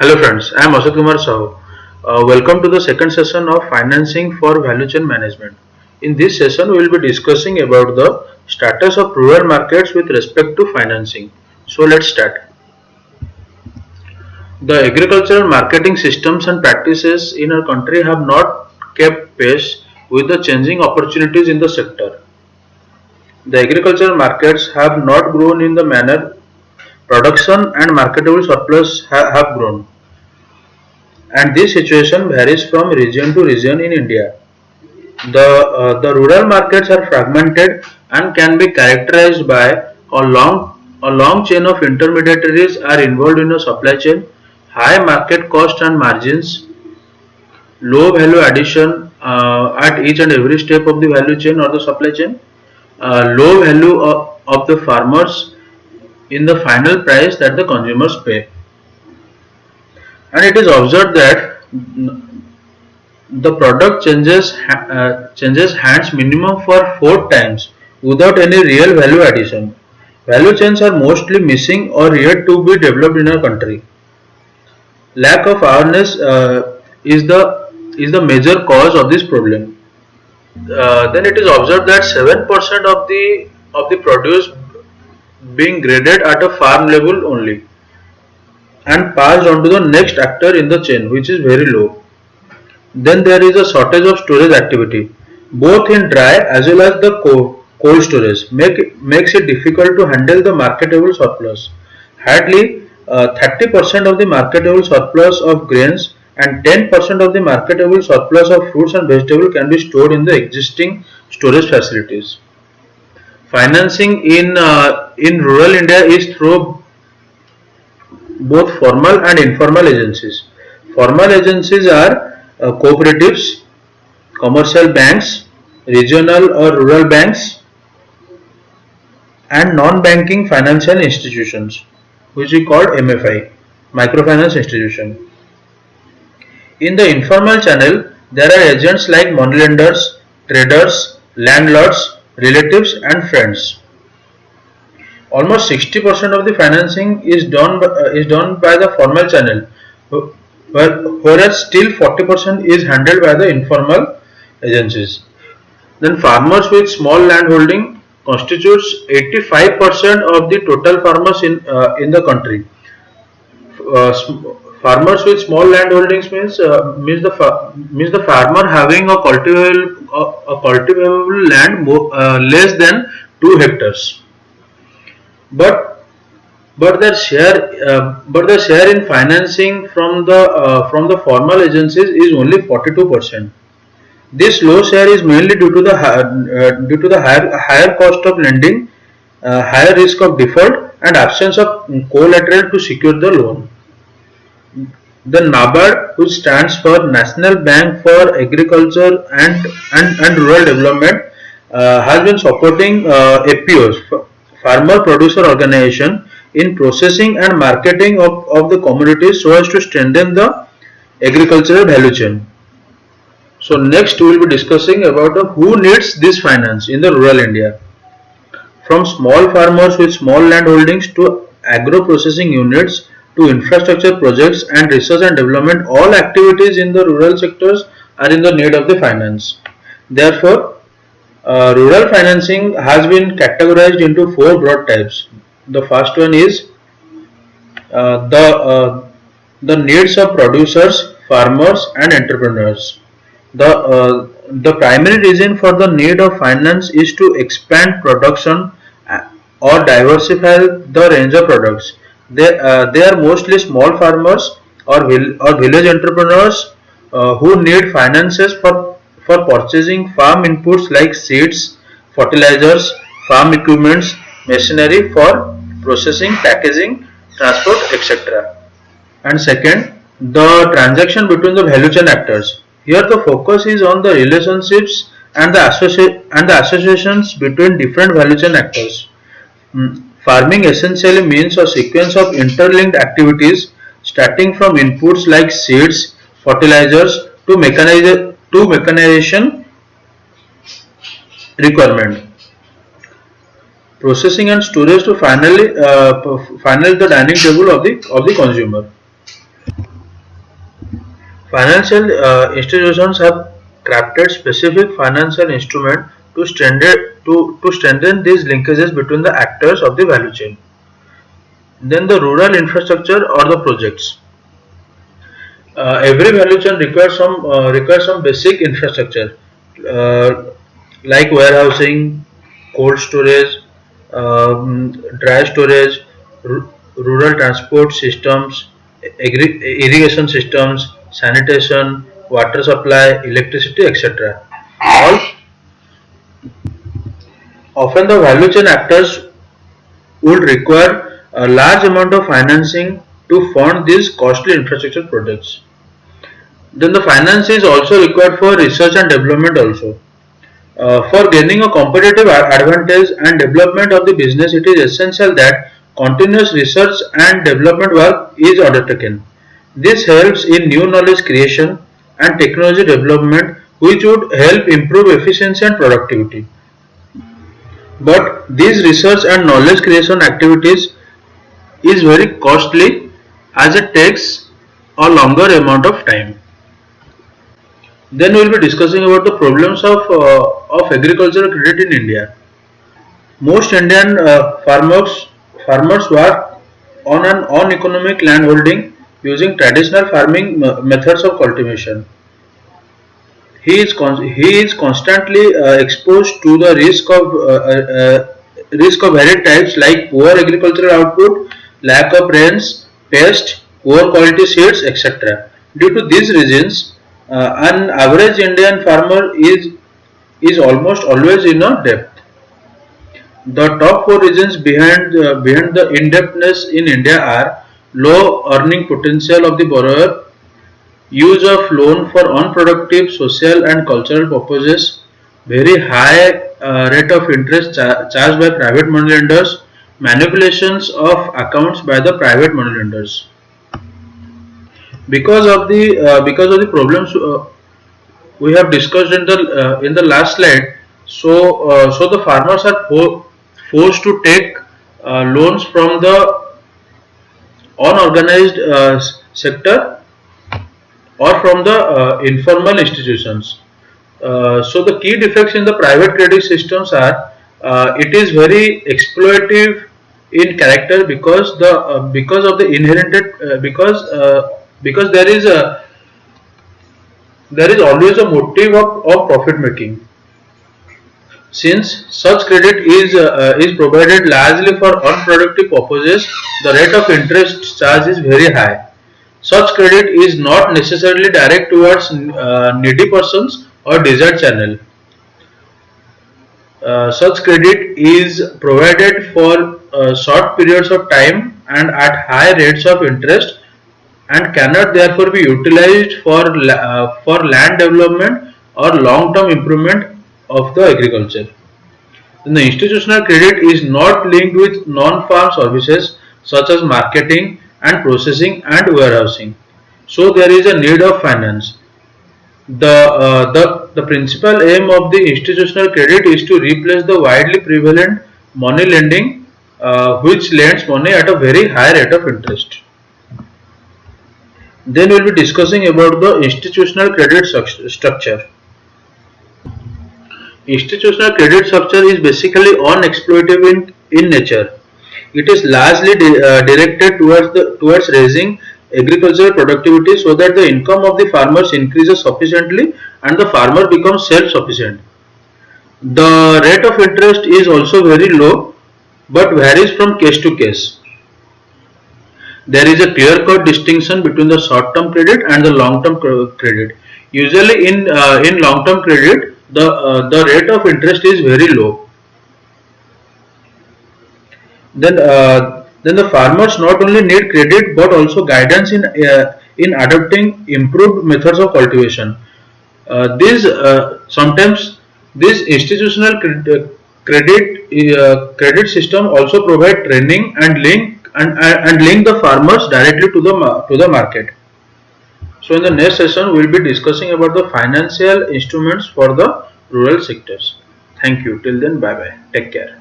Hello friends, I am Asad Kumar Sahu. Welcome to the second session of Financing for Value Chain Management. In this session, we will be discussing about the status of rural markets with respect to financing. So let's start. The agricultural marketing systems and practices in our country have not kept pace with the changing opportunities in the sector. The agricultural markets have not grown in the manner production and marketable surplus have grown, and this situation varies from region to region in India. The rural markets are fragmented and can be characterized by a long chain of intermediaries are involved in a supply chain, high market cost and margins, low value addition at each and every step of the value chain or the supply chain, low value of the farmers in the final price that the consumers pay. And it is observed that the product changes hands minimum for 4 times without any real value addition. Value chains are mostly missing or yet to be developed in our country. Lack of awareness is the major cause of this problem. Then it is observed that 7% of the produce being graded at a farm level only and passed on to the next actor in the chain, which is very low. Then there is a shortage of storage activity, both in dry as well as the cold storage, makes it difficult to handle the marketable surplus. Hardly 30% of the marketable surplus of grains and 10% of the marketable surplus of fruits and vegetables can be stored in the existing storage facilities. Financing in rural India is through both formal and informal agencies. Formal agencies are cooperatives, commercial banks, regional or rural banks, and non-banking financial institutions, which we call MFI, microfinance institution. In the informal channel, there are agents like moneylenders, traders, landlords, relatives, and friends. Almost 60% of the financing is done by the formal channel, whereas still 40% is handled by the informal agencies. Then farmers with small land holding constitutes 85% of the total farmers in the country. Uh, Farmers with small land holdings means the farmer having a cultivable land less than 2 hectares, but but their share in financing from the formal agencies is only 42%. This low share is mainly due to the higher cost of lending, higher risk of default, and absence of collateral to secure the loan. The NABARD, which stands for National Bank for Agriculture and Rural Development, has been supporting FPOs, Farmer Producer Organization, in processing and marketing of the commodities so as to strengthen the agricultural value chain. So next we will be discussing about who needs this finance in the rural India. From small farmers with small land holdings to agro processing units to infrastructure projects and research and development, all activities in the rural sectors are in the need of the finance. Therefore, rural financing has been categorized into four broad types. The first one is the needs of producers, farmers, and entrepreneurs. The primary reason for the need of finance is to expand production or diversify the range of products. They are mostly small farmers or village entrepreneurs who need finances for purchasing farm inputs like seeds, fertilizers, farm equipments, machinery for processing, packaging, transport, etc. And second, the transaction between the value chain actors. Here the focus is on the relationships and the associations between different value chain actors. Farming essentially means a sequence of interlinked activities starting from inputs like seeds, fertilizers to mechanization requirement, processing and storage to finally the dining table of the consumer. Financial institutions have crafted specific financial instrument to strengthen these linkages between the actors of the value chain. Then the rural infrastructure or the projects. Every value chain requires some basic infrastructure uh, like warehousing, cold storage, dry storage, rural transport systems, irrigation systems, sanitation, water supply, electricity, etc. All often the value chain actors would require a large amount of financing to fund these costly infrastructure projects. Then the finance is also required for research and development also. For gaining a competitive advantage and development of the business, it is essential that continuous research and development work is undertaken. This helps in new knowledge creation and technology development, which would help improve efficiency and productivity. But these research and knowledge creation activities is very costly as it takes a longer amount of time. Then we will be discussing about the problems of agricultural credit in India. Most Indian farmers work on an uneconomic land holding using traditional farming methods of cultivation. He is constantly exposed to the risk of varied types like poor agricultural output, lack of rains, pest, poor quality seeds, etc. Due to these reasons, an average Indian farmer is almost always in a debt. The top four reasons behind the indebtedness in India are low earning potential of the borrower, use of loan for unproductive social and cultural purposes, very high rate of interest charged by private money lenders, manipulations of accounts by the private money lenders. Because of the problems we have discussed in the last slide, so the farmers are forced to take loans from the unorganized sector or from the informal institutions. So the key defects in the private credit systems are it is very exploitative in character because of the inherited because there is always a motive of profit making. Since such credit is provided largely for unproductive purposes, the rate of interest charge is very high. Such credit is not necessarily direct towards needy persons or desired channel. Such credit is provided for short periods of time and at high rates of interest and cannot therefore be utilized for land development or long-term improvement of the agriculture. Then the institutional credit is not linked with non-farm services such as marketing and processing and warehousing. So there is a need of finance. The principal aim of the institutional credit is to replace the widely prevalent money lending, which lends money at a very high rate of interest. Then we will be discussing about the institutional credit structure. Institutional credit structure is basically unexploitative in nature. It is largely directed towards raising agricultural productivity so that the income of the farmers increases sufficiently and the farmer becomes self-sufficient. The rate of interest is also very low but varies from case to case. There is a clear-cut distinction between the short-term credit and the long-term credit. Usually, in long-term credit, the rate of interest is very low. Then the farmers not only need credit but also guidance in adopting improved methods of cultivation. These sometimes this institutional credit system also provide training and link the farmers directly to the market. So in the next session we will be discussing about the financial instruments for the rural sectors. Thank you. Till then, bye bye. Take care.